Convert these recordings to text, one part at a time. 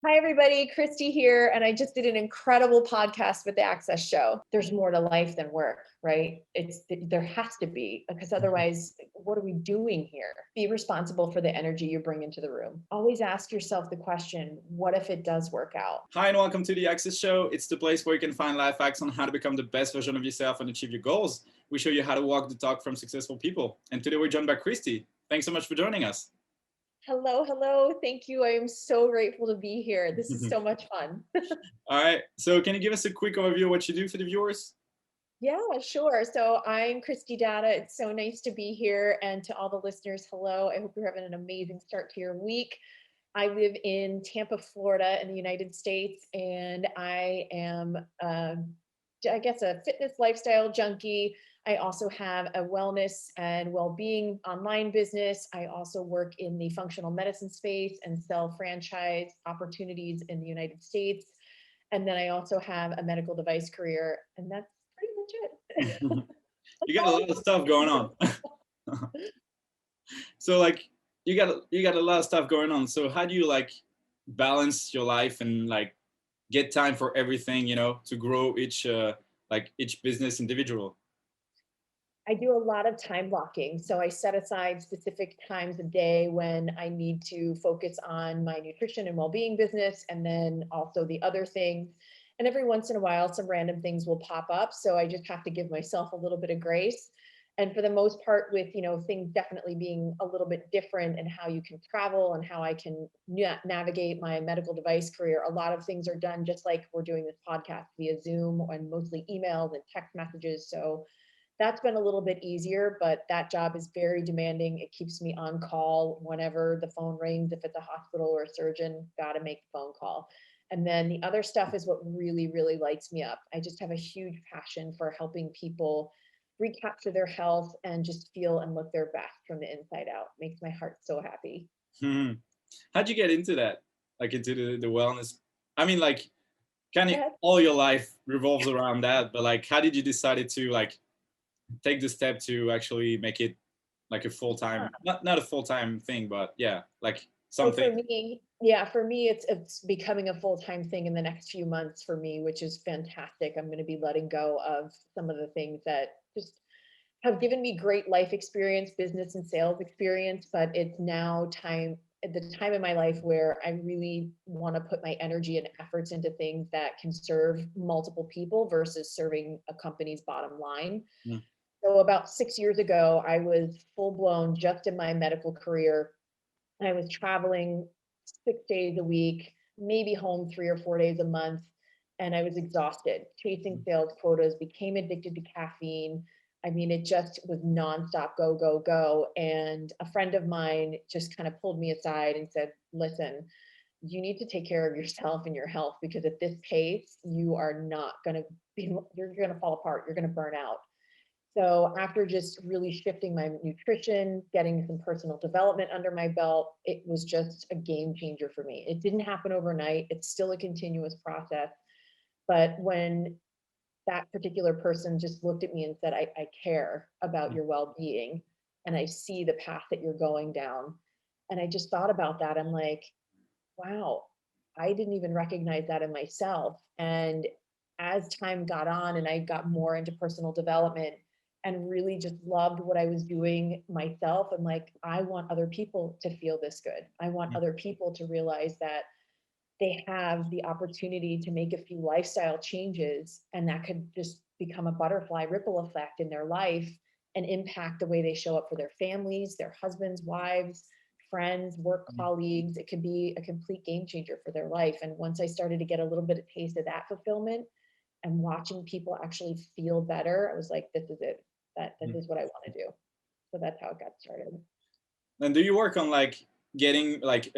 Hi, everybody. Kristi here. And I just did an incredible podcast with the HackCess Show. There's more to life than work, right? There has to be, because otherwise, what are we doing here? Be responsible for the energy you bring into the room. Always ask yourself the question, what if it does work out? Hi, and welcome to the HackCess Show. It's the place where you can find life hacks on how to become the best version of yourself and achieve your goals. We show you how to walk the talk from successful people. And today we're joined by Kristi. Thanks so much for joining us. Hello, hello. Thank you. I am so grateful to be here. This is so much fun. All right. So can you give us a quick overview of what you do for the viewers? Yeah, sure. So I'm Kristi Data. It's so nice to be here. And to all the listeners, hello. I hope you're having an amazing start to your week. I live in Tampa, Florida in the United States, and I am, I guess, a fitness lifestyle junkie. I also have a wellness and well-being online business. I also work in the functional medicine space and sell franchise opportunities in the United States. And then I also have a medical device career, and that's pretty much it. You got a lot of stuff going on. So you got a lot of stuff going on. So how do you balance your life and get time for everything, to grow each business individual? I do a lot of time blocking. So I set aside specific times a day when I need to focus on my nutrition and well-being business, and then also the other things. And every once in a while, some random things will pop up. So I just have to give myself a little bit of grace. And for the most part, with things definitely being a little bit different and how you can travel and how I can navigate my medical device career, a lot of things are done just like we're doing this podcast via Zoom and mostly emails and text messages. So that's been a little bit easier, but that job is very demanding. It keeps me on call whenever the phone rings. If it's a hospital or a surgeon, got to make the phone call. And then the other stuff is what really, really lights me up. I just have a huge passion for helping people recapture their health and just feel and look their best from the inside out. Makes my heart so happy. How'd you get into that? Like into the wellness? I mean, kind of Yeah. all your life revolves around that, but how did you decide to take the step to actually make it like a full-time, not a full-time thing, but yeah, like So something. for me, yeah, for me, it's becoming a full-time thing in the next few months for me, which is fantastic. I'm going to be letting go of some of the things that just have given me great life experience, business and sales experience, but it's now time at the time in my life where I really want to put my energy and efforts into things that can serve multiple people versus serving a company's bottom line. Mm. So about 6 years ago, I was full blown just in my medical career. I was traveling 6 days a week, maybe home 3 or 4 days a month. And I was exhausted, chasing sales quotas, became addicted to caffeine. I mean, it just was nonstop go, go, go. And a friend of mine just kind of pulled me aside and said, listen, you need to take care of yourself and your health, because at this pace, you are not going to be, you're going to fall apart. You're going to burn out. So after just really shifting my nutrition, getting some personal development under my belt, it was just a game changer for me. It didn't happen overnight. It's still a continuous process. But when that particular person just looked at me and said, I care about your well-being, and I see the path that you're going down. And I just thought about that. I'm like, wow, I didn't even recognize that in myself. And as time got on and I got more into personal development and really just loved what I was doing myself, I'm like, I want other people to feel this good. I want other people to realize that they have the opportunity to make a few lifestyle changes, and that could just become a butterfly ripple effect in their life and impact the way they show up for their families, their husbands, wives, friends, work colleagues. It could be a complete game changer for their life. And once I started to get a little bit of taste of that fulfillment and watching people actually feel better, I was like, this is it. That is what I want to do. So that's how it got started. And do you work on getting like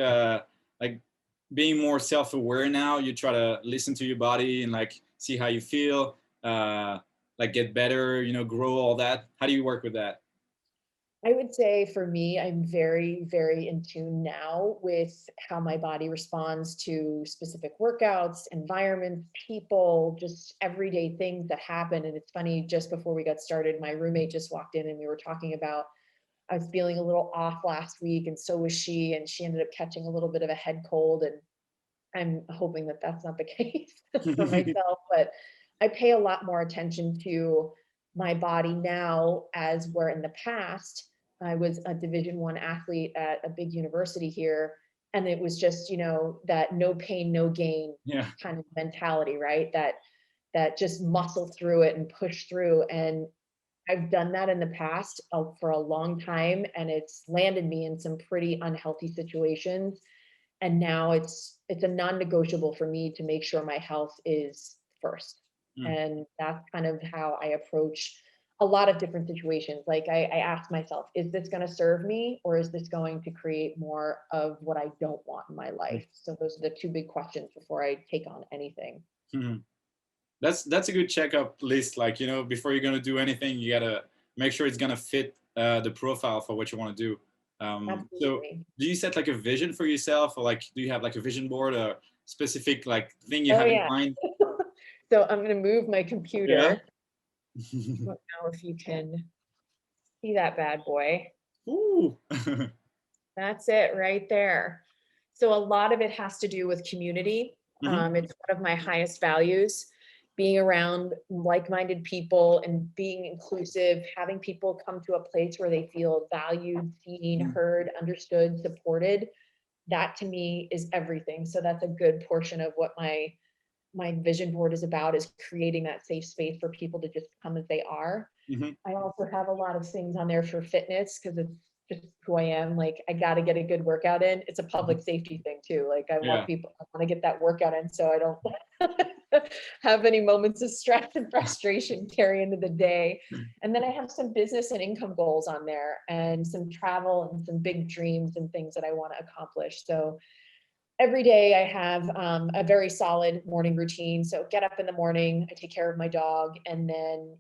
being more self-aware now? You try to listen to your body and see how you feel, get better, grow, all that. How do you work with that? I would say for me, I'm very, very in tune now with how my body responds to specific workouts, environments, people, just everyday things that happen. And it's funny, just before we got started, my roommate just walked in and we were talking about, I was feeling a little off last week and so was she, and she ended up catching a little bit of a head cold. And I'm hoping that that's not the case for myself, but I pay a lot more attention to my body now, as where in the past I was a Division I athlete at a big university here, and it was just, that no pain, no gain Yeah. kind of mentality, right? That just muscle through it and push through. And I've done that in the past for a long time, and it's landed me in some pretty unhealthy situations. And now it's a non-negotiable for me to make sure my health is first. Mm. And that's kind of how I approach a lot of different situations. Like I ask myself, is this going to serve me, or is this going to create more of what I don't want in my life? So those are the two big questions before I take on anything. Mhm. That's a good checkup list. Like, before you're gonna do anything, you gotta make sure it's gonna fit the profile for what you want to do. So Absolutely. do you set like a vision for yourself, or like do you have like a vision board or specific like thing you Oh have in yeah. mind? So I'm going to move my Yeah. computer. I don't know if you can see that bad boy. Ooh. That's it right there. So a lot of it has to do with community. Hmm. It's one of my highest values, being around like-minded people and being inclusive, having people come to a place where they feel valued, seen, heard, understood, supported. That to me is everything. So that's a good portion of what my vision board is about, is creating that safe space for people to just come as they are. Hmm. I also have a lot of things on there for fitness, because it's just who I am. Like, I got to get a good workout in. It's a public safety thing too. Like, I Yeah. want to get that workout in so I don't have any moments of stress and frustration carry into the day. And then I have some business and income goals on there, and some travel and some big dreams and things that I want to accomplish. So every day I have a very solid morning routine. So get up in the morning, I take care of my dog, and then,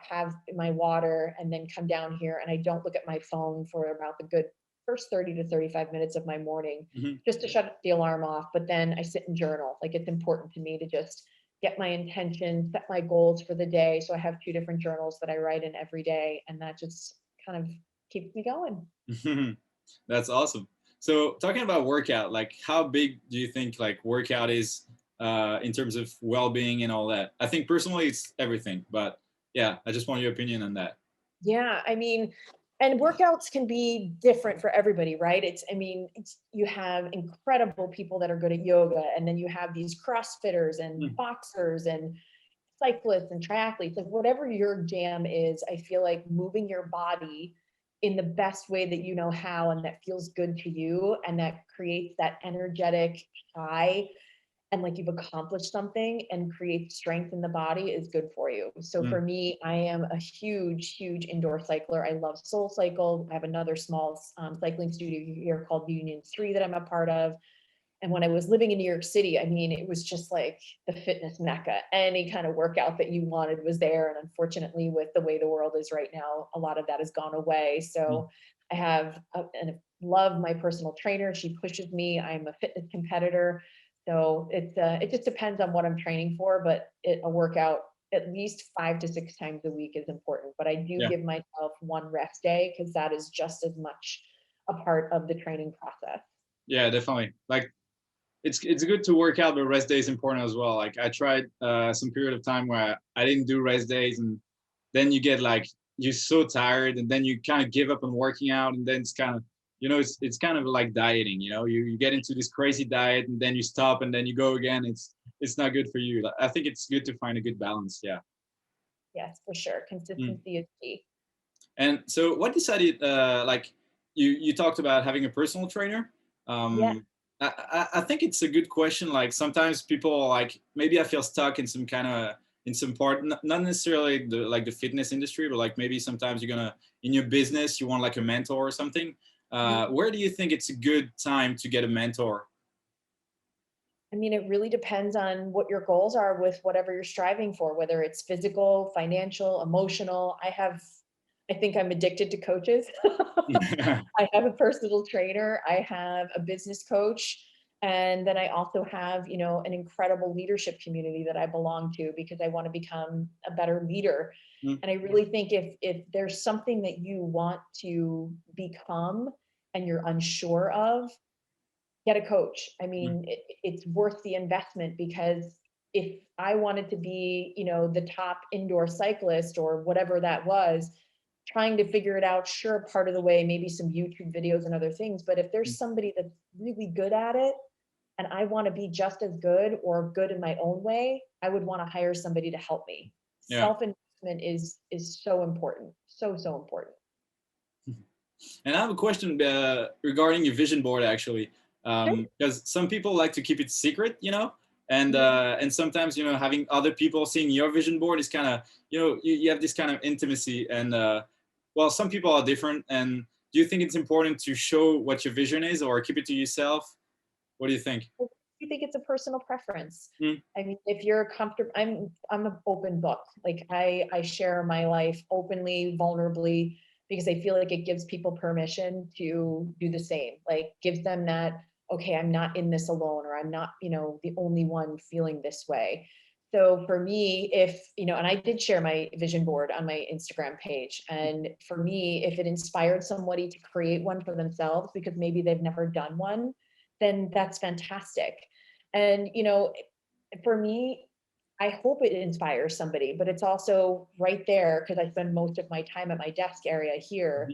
have my water, and then come down here, and I don't look at my phone for about the good first 30 to 35 minutes of my morning, Hmm. just to shut the alarm off. But then I sit and journal. Like, it's important to me to just get my intention, set my goals for the day. So I have two different journals that I write in every day, and that just kind of keeps me going. That's awesome. So talking about workout, like how big do you think like workout is in terms of well-being and all that? I think personally it's everything, but yeah, I just want your opinion on that. Yeah, I mean, and workouts can be different for everybody, right? You have incredible people that are good at yoga, and then you have these CrossFitters and Mm. boxers and cyclists and triathletes. Like, whatever your jam is, I feel like moving your body in the best way that you know how, and that feels good to you, and that creates that energetic high, and like you've accomplished something, and creates strength in the body, is good for you. So Mm. for me, I am a huge, huge indoor cycler. I love Soul Cycle. I have another small cycling studio here called Union 3 that I'm a part of. And when I was living in New York City, I mean, it was just like the fitness mecca. Any kind of workout that you wanted was there. And unfortunately, with the way the world is right now, a lot of that has gone away. Mm. So I have and love my personal trainer. She pushes me. I'm a fitness competitor. So it just depends on what I'm training for, but a workout at least 5 to 6 times a week is important. But I do Yeah. give myself one rest day, because that is just as much a part of the training process. Yeah, definitely. Like it's good to work out, but rest day is important as well. Like I tried some period of time where I didn't do rest days, and then you get like you're so tired, and then you kind of give up on working out, and then it's kind of it's kind of like dieting. You get into this crazy diet, and then you stop, and then you go again. It's not good for you. Like, I think it's good to find a good balance. Yeah. Yes, for sure. Mm. Consistency is key. And so, what decided? Like you talked about having a personal trainer. Yeah. I think it's a good question. Like sometimes people like maybe I feel stuck in some kind of in some part, not necessarily the fitness industry, but like maybe sometimes you're gonna in your business you want like a mentor or something. Mhm. Where do you think it's a good time to get a mentor? I mean, it really depends on what your goals are with whatever you're striving for, whether it's physical, financial, emotional. I think I'm addicted to coaches. I have a personal trainer, I have a business coach, and then I also have, an incredible leadership community that I belong to, because I want to become a better leader. Mm. And I really think if there's something that you want to become and you're unsure of, get a coach. I mean, it's worth the investment, because if I wanted to be, the top indoor cyclist or whatever that was, trying to figure it out, sure, part of the way, maybe some YouTube videos and other things, but if there's somebody that's really good at it and I want to be just as good or good in my own way, I would want to hire somebody to help me. Yeah. Self-investment is so important. So important. And I have a question regarding your vision board, actually, because some people like to keep it secret, and sometimes, having other people seeing your vision board is kind of, you have this kind of intimacy, and well, some people are different. And do you think it's important to show what your vision is, or keep it to yourself? What do you think? I think it's a personal preference. Mm. I mean, if you're comfortable, I'm an open book. Like I share my life openly, vulnerably, because I feel like it gives people permission to do the same. Like gives them that, okay, I'm not in this alone, or I'm not, the only one feeling this way. So for me, if, and I did share my vision board on my Instagram page. And for me, if it inspired somebody to create one for themselves, because maybe they've never done one, then that's fantastic. And, for me, I hope it inspires somebody, but it's also right there because I spend most of my time at my desk area here.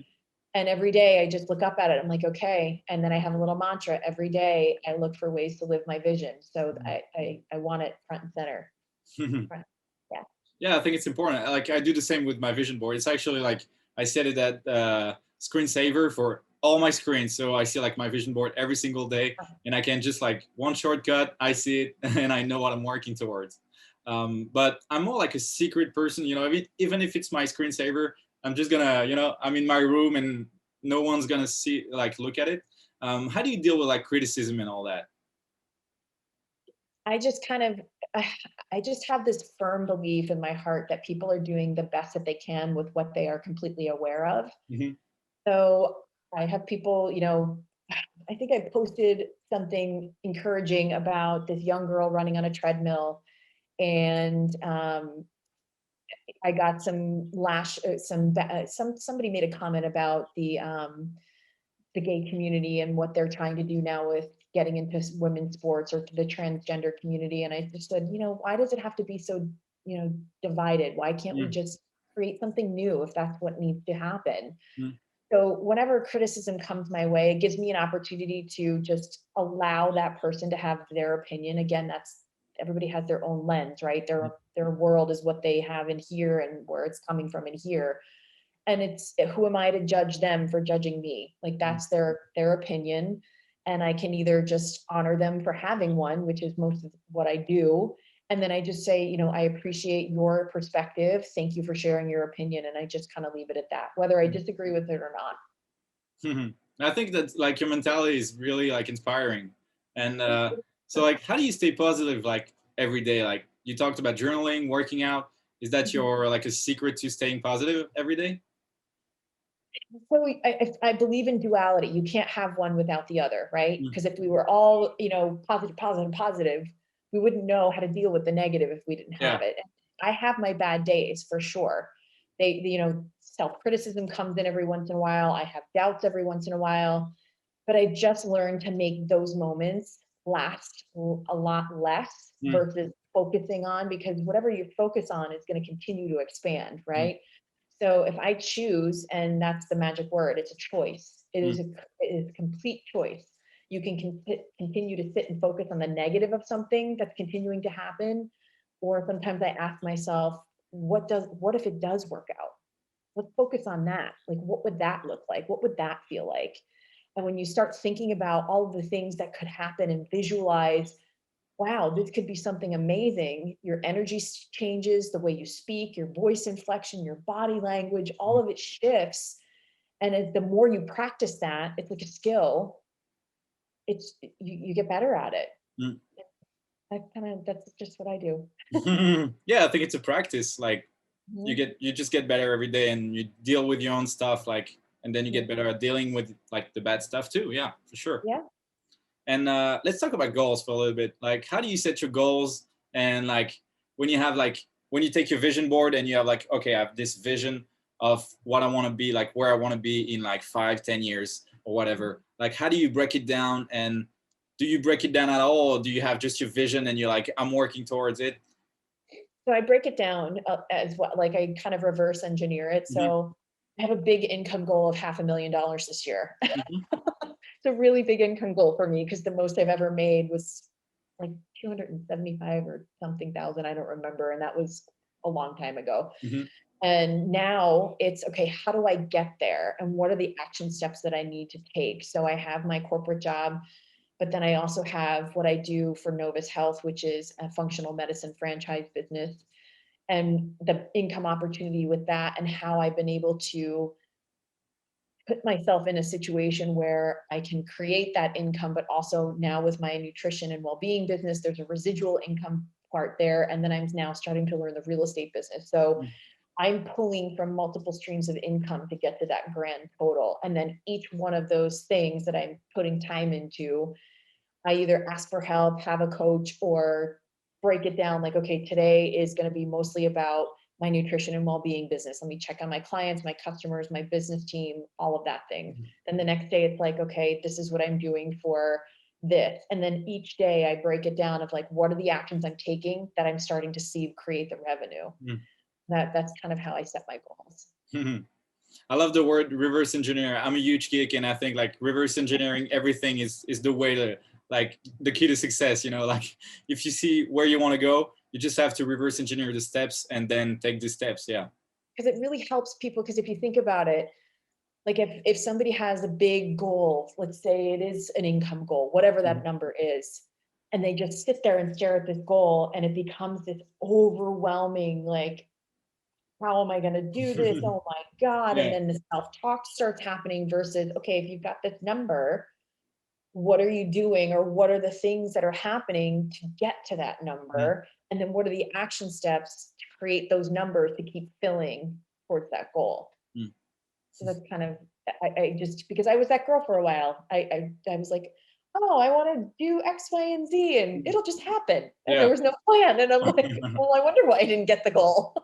And every day I just look up at it. I'm like, okay. And then I have a little mantra every day. I look for ways to live my vision. So I want it front and center. Yeah. Yeah, I think it's important. Like I do the same with my vision board. It's actually like I set it at screensaver for all my screens, so I see like my vision board every single day, and I can just like one shortcut, I see it, and I know what I'm working towards. But I'm more like a secret person, even if it's my screensaver, I'm just gonna, I'm in my room and no one's gonna see, like, look at it. How do you deal with like criticism and all that? I just kind of, I just have this firm belief in my heart that people are doing the best that they can with what they are completely aware of. Mm-hmm. So I have people, I think I posted something encouraging about this young girl running on a treadmill, and I got some somebody made a comment about the gay community and what they're trying to do now with getting into women's sports, or the transgender community. And I just said, why does it have to be so, divided? Why can't we just create something new if that's what needs to happen? So whenever criticism comes my way, it gives me an opportunity to just allow that person to have their opinion. Again, everybody has their own lens, right? Their world is what they have in here and where it's coming from in here. And it's, who am I to judge them for judging me? Like that's their opinion. And I can either just honor them for having one, which is most of what I do. And then I just say, I appreciate your perspective. Thank you for sharing your opinion. And I just kind of leave it at that, whether I disagree with it or not. I think that like your mentality is really like inspiring. And so like, how do you stay positive like every day? Like you talked about journaling, working out. Is that your like a secret to staying positive every day? So I believe in duality. You can't have one without the other, right? Because if we were all, positive, we wouldn't know how to deal with the negative if we didn't have it. I have my bad days for sure. Self-criticism comes in every once in a while. I have doubts every once in a while, but I just learned to make those moments last a lot less versus focusing on, because whatever you focus on is going to continue to expand, right? So if I choose, and that's the magic word, it's a choice. It is a complete choice. You can continue to sit and focus on the negative of something that's continuing to happen. Or sometimes I ask myself, what if it does work out? Let's focus on that. Like, what would that look like? What would that feel like? And when you start thinking about all of the things that could happen and visualize, wow, this could be something amazing, your energy changes, the way you speak, your voice inflection, your body language, all of it shifts. And the more you practice that, it's like a skill. You get better at it. That's just what I do. Yeah, I think it's a practice. Like you just get better every day, and you deal with your own stuff, like, and then you get better at dealing with like the bad stuff too. Yeah, for sure. Yeah. And let's talk about goals for a little bit. Like, how do you set your goals? And like, when you take your vision board and you have like, okay, I have this vision of what I want to be, like where I want to be in like 5-10 years or whatever. Like, how do you break it down? And do you break it down at all? Or do you have just your vision and you're like, I'm working towards it? So I break it down as well, like I kind of reverse engineer it. Mm-hmm. So I have a big income goal of $500,000 this year. Mm-hmm. It's a really big income goal for me because the most I've ever made was like 275 or something thousand. I don't remember. And that was a long time ago. Mm-hmm. And now it's, okay, how do I get there? And what are the action steps that I need to take? So I have my corporate job, but then I also have what I do for Novus Health, which is a functional medicine franchise business, and the income opportunity with that, and how I've been able to put myself in a situation where I can create that income, but also now with my nutrition and well-being business, there's a residual income part there. And then I'm now starting to learn the real estate business. So I'm pulling from multiple streams of income to get to that grand total. And then each one of those things that I'm putting time into, I either ask for help, have a coach, or break it down like, okay, today is going to be mostly about my nutrition and well-being business. Let me check on my clients, my customers, my business team, all of that thing. Then the next day it's like, okay, this is what I'm doing for this. And then each day I break it down of like, what are the actions I'm taking that I'm starting to see create the revenue? That's kind of how I set my goals. I love the word reverse engineer. I'm a huge geek, and I think like reverse engineering everything is the way to, like, the key to success. You know, like if you see where you want to go, you just have to reverse engineer the steps and then take the steps. Yeah. Because it really helps people. Because if you think about it, like if somebody has a big goal, let's say it is an income goal, whatever that number is, and they just sit there and stare at this goal, and it becomes this overwhelming, like, how am I going to do this? Oh my God. Yeah. And then the self-talk starts happening versus, okay, if you've got this number, what are you doing, or what are the things that are happening to get to that number? And then what are the action steps to create those numbers to keep filling towards that goal? So that's kind of, I just, because I was that girl for a while, I was like, oh, I want to do X, Y, and Z, and it'll just happen. And there was no plan. And I'm like, well, I wonder why I didn't get the goal.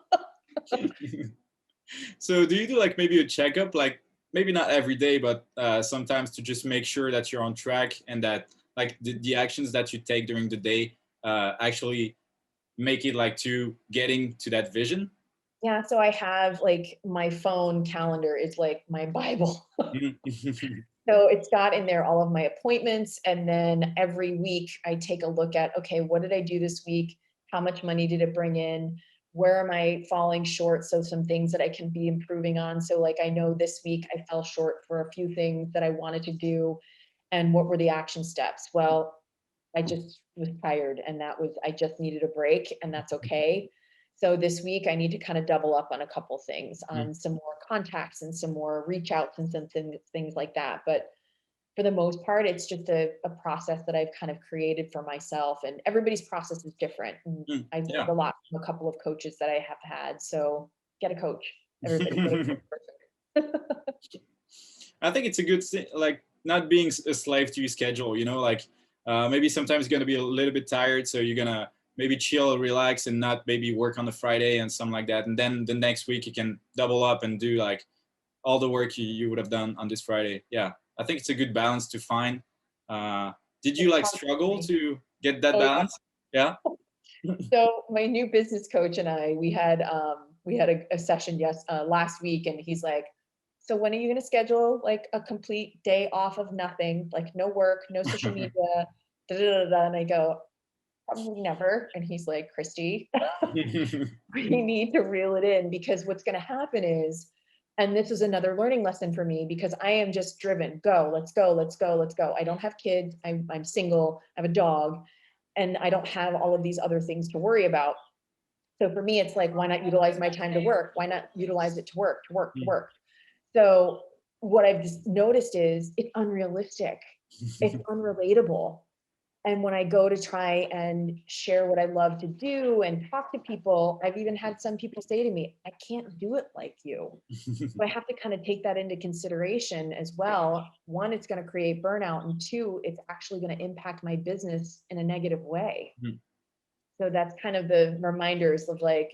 So do you do like maybe a checkup, like maybe not every day, but sometimes, to just make sure that you're on track and that like the actions that you take during the day actually make it like to getting to that vision? Yeah, so I have like my phone calendar is like my Bible. So it's got in there all of my appointments. And then every week I take a look at, okay, what did I do this week? How much money did it bring in? Where am I falling short? So some things that I can be improving on. So like, I know this week I fell short for a few things that I wanted to do. And what were the action steps? Well, I just was tired, and I just needed a break, and that's okay. So this week I need to kind of double up on a couple things, on some more contacts and some more reach outs and some things like that. But for the most part, it's just a process that I've kind of created for myself, and everybody's process is different. And I've learned a lot from a couple of coaches that I have had. So get a coach, everybody. Get a coach. I think it's a good thing, like not being a slave to your schedule, you know, like maybe sometimes you're going to be a little bit tired. So you're going to maybe chill, relax, and not maybe work on the Friday and something like that. And then the next week you can double up and do like all the work you would have done on this Friday. Yeah. I think it's a good balance to find. Did you like struggle to get that balance? Yeah. So my new business coach and I, we had a session last week, and he's like, so when are you going to schedule like a complete day off of nothing, like no work, no social media, da, da, da, da. And I go, probably never. And he's like, Kristi, we need to reel it in, because what's going to happen is, and this is another learning lesson for me, because I am just driven, go, let's go, let's go, let's go. I don't have kids. I'm single. I have a dog, and I don't have all of these other things to worry about. So for me, it's like, why not utilize my time to work? Why not utilize it to work, to work, to work? So what I've just noticed is it's unrealistic. It's unrelatable. And when I go to try and share what I love to do and talk to people, I've even had some people say to me, I can't do it like you. So I have to kind of take that into consideration as well. One, it's going to create burnout. And two, it's actually going to impact my business in a negative way. So that's kind of the reminders of like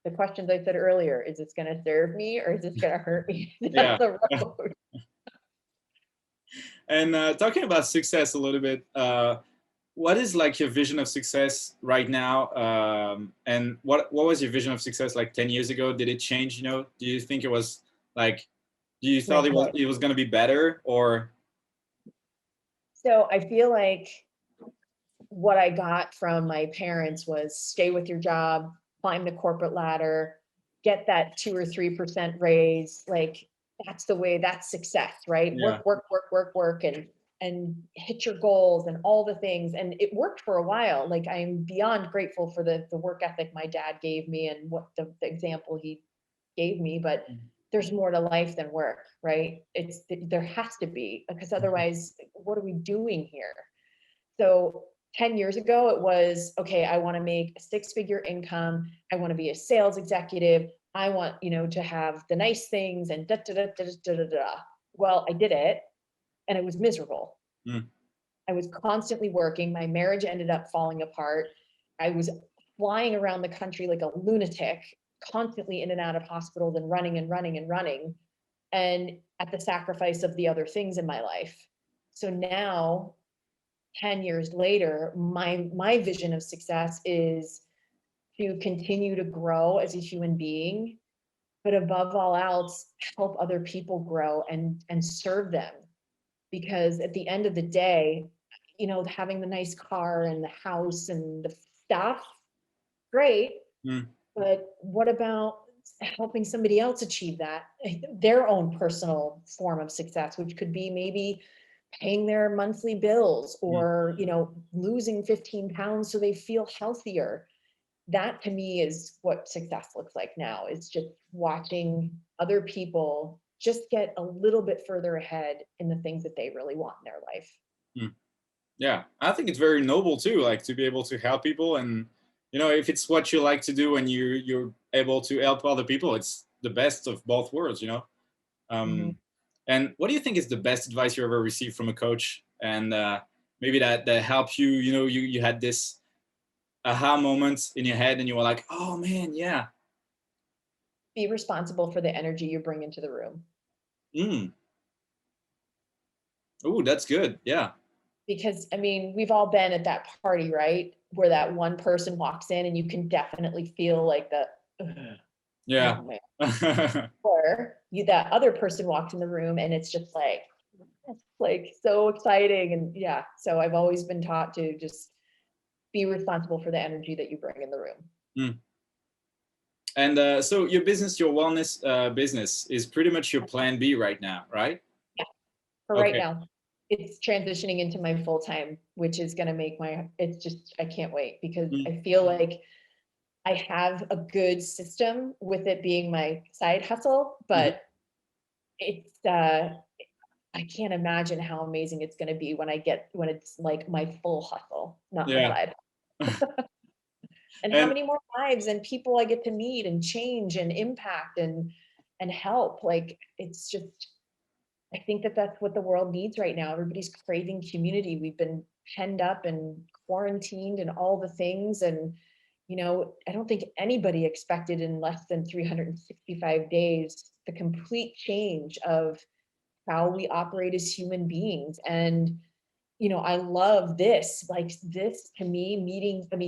the questions I said earlier. Is this going to serve me, or is this going to hurt me down the road? And talking about success a little bit, what is like your vision of success right now? And what was your vision of success like 10 years ago? Did it change? You know, do you think it was like, do you thought Like what? it was going to be better, or? So I feel like what I got from my parents was stay with your job, climb the corporate ladder, get that 2 or 3% raise. Like that's the way, that's success, right? Yeah. Work, and hit your goals and all the things. And it worked for a while. Like I'm beyond grateful for the work ethic my dad gave me and what the example he gave me, but there's more to life than work, right? There has to be, because otherwise, what are we doing here? So 10 years ago, it was, okay, I want to make a 6-figure income. I want to be a sales executive. I want, to have the nice things and da, da, da, da, da, da, da. Well, I did it and it was miserable. Mm. I was constantly working. My marriage ended up falling apart. I was flying around the country like a lunatic, constantly in and out of hospitals and running and running and running, and at the sacrifice of the other things in my life. So now 10 years later, my vision of success is to continue to grow as a human being, but above all else, help other people grow and serve them. Because at the end of the day, having the nice car and the house and the stuff, great. Mm. But what about helping somebody else achieve that, their own personal form of success, which could be maybe paying their monthly bills or, losing 15 pounds so they feel healthier. That to me is what success looks like now, is just watching other people just get a little bit further ahead in the things that they really want in their life. Mm. Yeah, I think it's very noble too, like to be able to help people, and if it's what you like to do and you're able to help other people, it's the best of both worlds. Mhm. And what do you think is the best advice you ever received from a coach, and maybe that helped you? You had this aha moment in your head, and you were like, oh man, yeah. Be responsible for the energy you bring into the room. Mm. Oh, that's good. Yeah. Because we've all been at that party, right? Where that one person walks in and you can definitely feel like the, Yeah. oh man. Or that other person walks in the room and it's just like so exciting. And yeah, so I've always been taught to just be responsible for the energy that you bring in the room. Mm. And so your business, your wellness business is pretty much your plan B right now, right? Yeah, for right Okay. now. It's transitioning into my full-time, which is going to make it's just, I can't wait, because Mm. I feel like I have a good system with it being my side hustle, Mhm. but it's, I can't imagine how amazing it's going to be when it's like my full hustle, not my Yeah. side. And how And many more lives and people I get to meet and change and impact and help. Like, it's just, I think that that's what the world needs right now. Everybody's craving community. We've been penned up and quarantined and all the things. And, I don't think anybody expected in less than 365 days the complete change of how we operate as human beings. And, I love this, like this to me,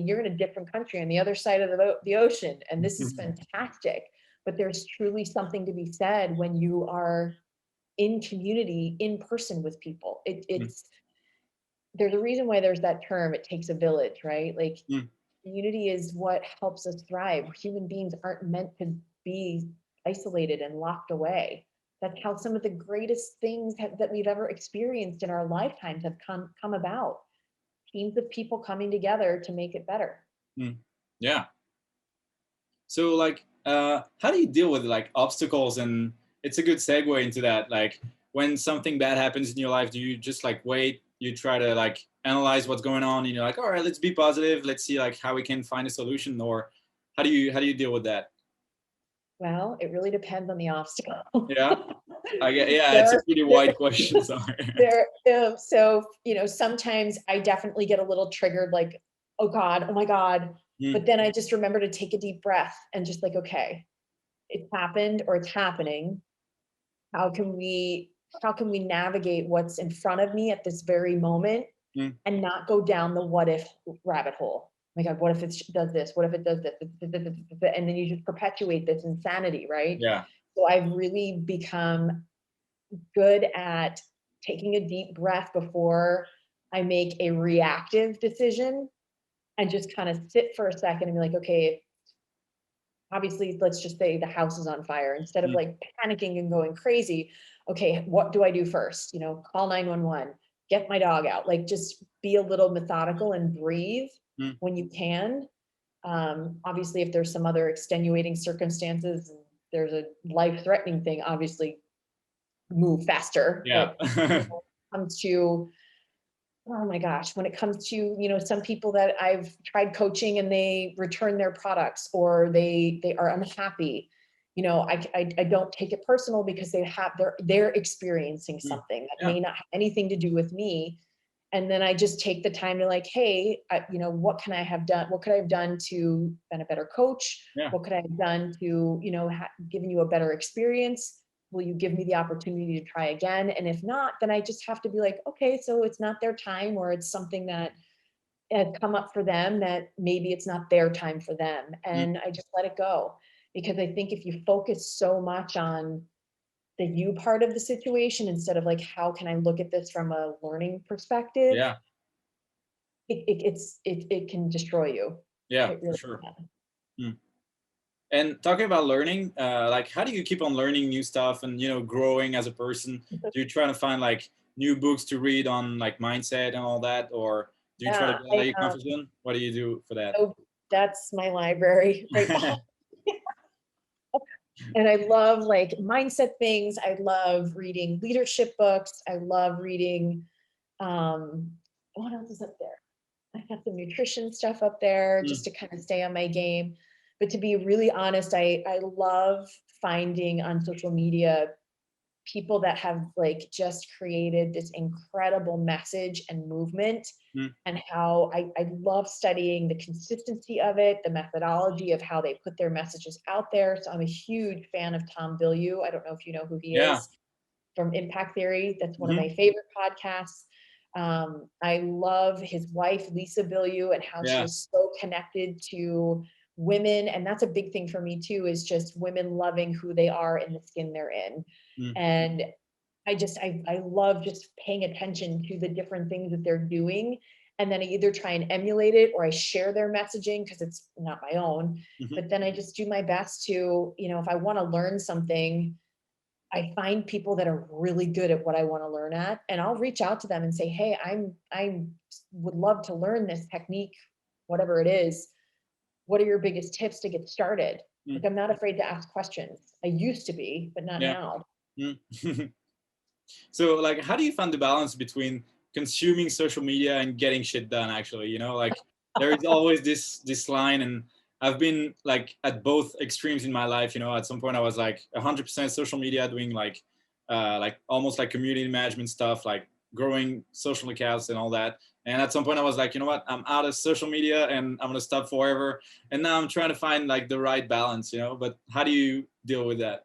you're in a different country on the other side of the ocean, and this is fantastic. But there's truly something to be said when you are in community, in person with people. There's a reason why there's that term, it takes a village, right? Like Mm. community is what helps us thrive. Human beings aren't meant to be isolated and locked away. That's how some of the greatest things that we've ever experienced in our lifetimes have come about. Teams of people coming together to make it better. Mm. Yeah. So like, how do you deal with like obstacles? And it's a good segue into that. Like, when something bad happens in your life, do you just like wait? You try to like analyze what's going on, and you're like, all right, let's be positive. Let's see like how we can find a solution, or how do you deal with that? Well, it really depends on the obstacle. Yeah. Yeah, it's a there, pretty there, wide question. Sorry. so, sometimes I definitely get a little triggered, like, oh God, oh my God. Mm. But then I just remember to take a deep breath and just like, okay, it's happened or it's happening. How can we navigate what's in front of me at this very moment Mm. and not go down the what if rabbit hole. Oh my God, what if it does this? What if it does this? And then you just perpetuate this insanity, right? Yeah. So I've really become good at taking a deep breath before I make a reactive decision, and just kind of sit for a second and be like, okay, obviously, let's just say the house is on fire. Instead of Mm. like panicking and going crazy, okay, what do I do first? Call 911, get my dog out, like just be a little methodical and breathe Mm. when you can. Obviously, if there's some other extenuating circumstances, there's a life-threatening thing, obviously move faster. Yeah. But when it comes to, oh my gosh, when it comes to, some people that I've tried coaching and they return their products, or they are unhappy, I don't take it personal, because they're experiencing Mm. something that Yeah. may not have anything to do with me. And then I just take the time to like, hey, what can I have done? What could I have done to been a better coach? Yeah. What could I have done to, given you a better experience? Will you give me the opportunity to try again? And if not, then I just have to be like, okay, so it's not their time, or it's something that has come up for them that maybe it's not their time for them. Mm. And I just let it go. Because I think if you focus so much on the you part of the situation, instead of like, how can I look at this from a learning perspective, Yeah. it can destroy you. Yeah, It for really sure. can. Mm. And talking about learning, like how do you keep on learning new stuff and growing as a person? Do you try to find like new books to read on like mindset and all that, or do you try to Yeah, get out of your comfort zone? What do you do for that? so that's my library right behind. And I love like mindset things. I love reading leadership books. I love reading, what else is up there? I got some nutrition stuff up there Mm. just to kind of stay on my game. But to be really honest, I love finding on social media people that have like just created this incredible message and movement, Mm. and how I love studying the consistency of it, the methodology of how they put their messages out there. So I'm a huge fan of Tom Bilyeu. I don't know if you know who he Yeah. is, from Impact Theory. That's one of Hmm. my favorite podcasts. I love his wife, Lisa Bilyeu, and how she Yeah. is so connected to women. And that's a big thing for me too, is just women loving who they are in the skin they're in. Mm. And I love just paying attention to the different things that they're doing. And then I either try and emulate it, or I share their messaging because it's not my own. Hmm. But then I just do my best to, if I want to learn something, I find people that are really good at what I want to learn at, and I'll reach out to them and say, hey, I would love to learn this technique, whatever it is. What are your biggest tips to get started? Mm. Like, I'm not afraid to ask questions. I used to be, but not Yeah. now. Mm. So like how do you find the balance between consuming social media and getting shit done actually, like there is always this line, and I've been like at both extremes in my life. At some point I was like 100% social media, doing like almost like community management stuff, like growing social accounts and all that. And at some point I was like, you know what, I'm out of social media and I'm gonna stop forever. And now I'm trying to find like the right balance, but how do you deal with that?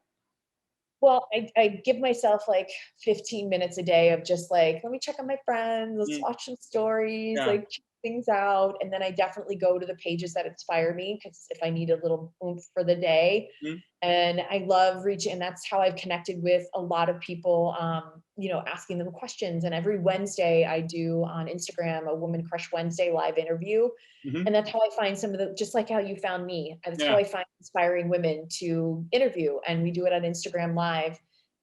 Well, I give myself like 15 minutes a day of just like, let me check on my friends, let's Mm. watch some stories, Yeah. like check things out. And then I definitely go to the pages that inspire me, because if I need a little oomph for the day. Mm. And I love reaching, and that's how I've connected with a lot of people, asking them questions. And every Wednesday I do on Instagram a Woman Crush Wednesday live interview. Hmm. And that's how I find some of the, just like how you found me, that's how Yeah. I find inspiring women to interview. And we do it on Instagram Live.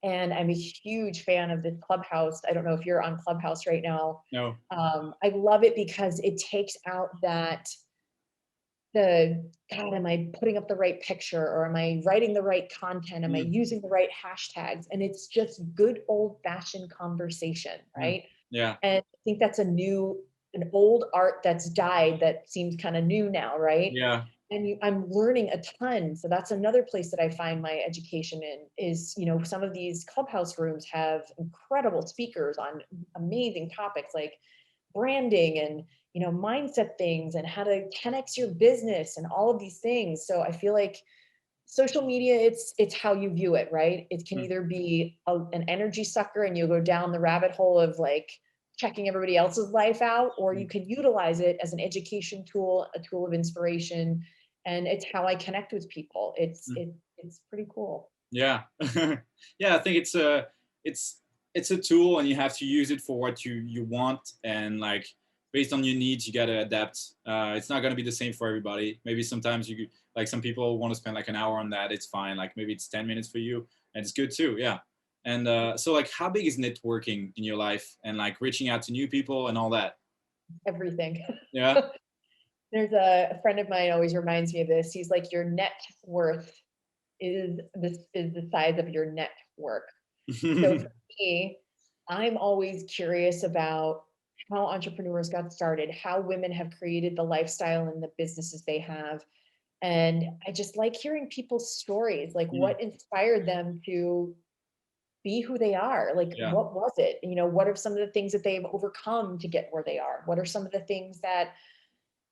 And I'm a huge fan of this Clubhouse. I don't know if you're on Clubhouse right now. No. I love it because it takes out that, God, am I putting up the right picture, or am I writing the right content? Am I Mm. using the right hashtags? And it's just good old fashioned conversation, Mm. right? Yeah. And I think that's an old art that's died, that seems kind of new now, right? Yeah. And I'm learning a ton. So that's another place that I find my education in, is, some of these Clubhouse rooms have incredible speakers on amazing topics like branding and, mindset things, and how to 10x your business and all of these things. So I feel like social media, it's how you view it, right? It can Mm. either be an energy sucker and you go down the rabbit hole of like checking everybody else's life out, or you can utilize it as an education tool, a tool of inspiration. And it's how I connect with people. It's pretty cool. Yeah. Yeah, I think it's a tool, and you have to use it for what you want, and like based on your needs you got to adapt. It's not going to be the same for everybody. Maybe sometimes you like, some people want to spend like an hour on that, it's fine. Like maybe it's 10 minutes for you, and it's good too. Yeah. And so like, how big is networking in your life, and like reaching out to new people and all that? Everything. Yeah. There's a friend of mine always reminds me of this. He's like, your net worth is the size of your network. So for me, I'm always curious about how entrepreneurs got started, how women have created the lifestyle and the businesses they have. And I just like hearing people's stories, like what inspired them to be who they are. Like, Yeah. what was it? You know, what are some of the things that they've overcome to get where they are? What are some of the things that,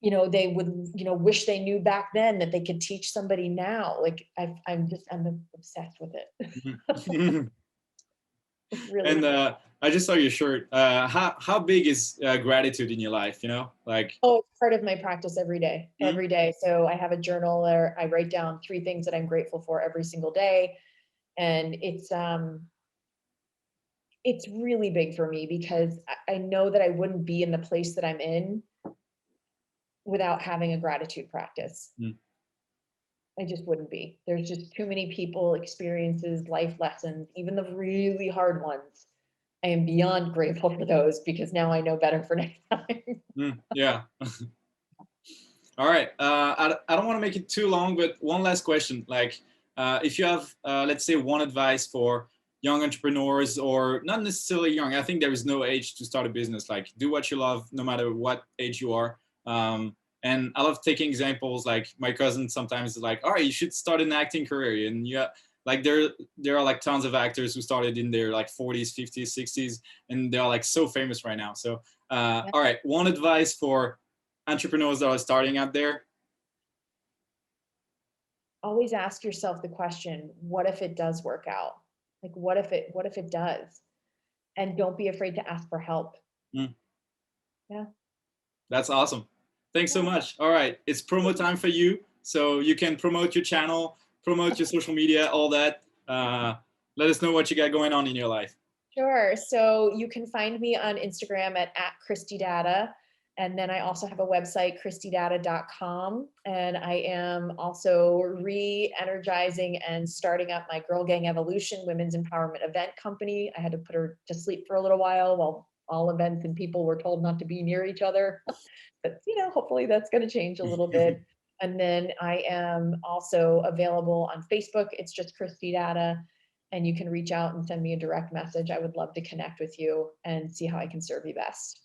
you know, they would, you know, wish they knew back then that they could teach somebody now? Like, I'm obsessed with it. Really. And I just saw your shirt. How big is gratitude in your life? You know, like. Oh, it's part of my practice every day, every day. So I have a journal where I write down 3 things that I'm grateful for every single day. And it's really big for me, because I know that I wouldn't be in the place that I'm in without having a gratitude practice. I just wouldn't be. There's just too many people, experiences, life lessons, even the really hard ones. I am beyond grateful for those, because now I know better for next time. Yeah. All right. I don't want to make it too long, but one last question. Like, if you have, let's say, one advice for young entrepreneurs, or not necessarily young, I think there is no age to start a business. Like, do what you love, no matter what age you are. And I love taking examples. Like my cousin sometimes is like, all right, you should start an acting career. And yeah, like there are like tons of actors who started in their like 40s, 50s, 60s, and they're like so famous right now. So, all right, one advice for entrepreneurs that are starting out there. Always ask yourself the question, what if it does work out? Like, what if it does? And don't be afraid to ask for help. Yeah. That's awesome. Thanks so much. All right, it's promo time for you. So you can promote your channel, promote your social media, all that. Let us know what you got going on in your life. Sure. So you can find me on Instagram at @KristiData. And then I also have a website, kristidata.com. And I am also re-energizing and starting up my Girl Gang Evolution Women's Empowerment Event Company. I had to put her to sleep for a little while all events and people were told not to be near each other. But, you know, hopefully that's going to change a little bit. And then I am also available on Facebook. It's just Kristi Data. And you can reach out and send me a direct message. I would love to connect with you and see how I can serve you best.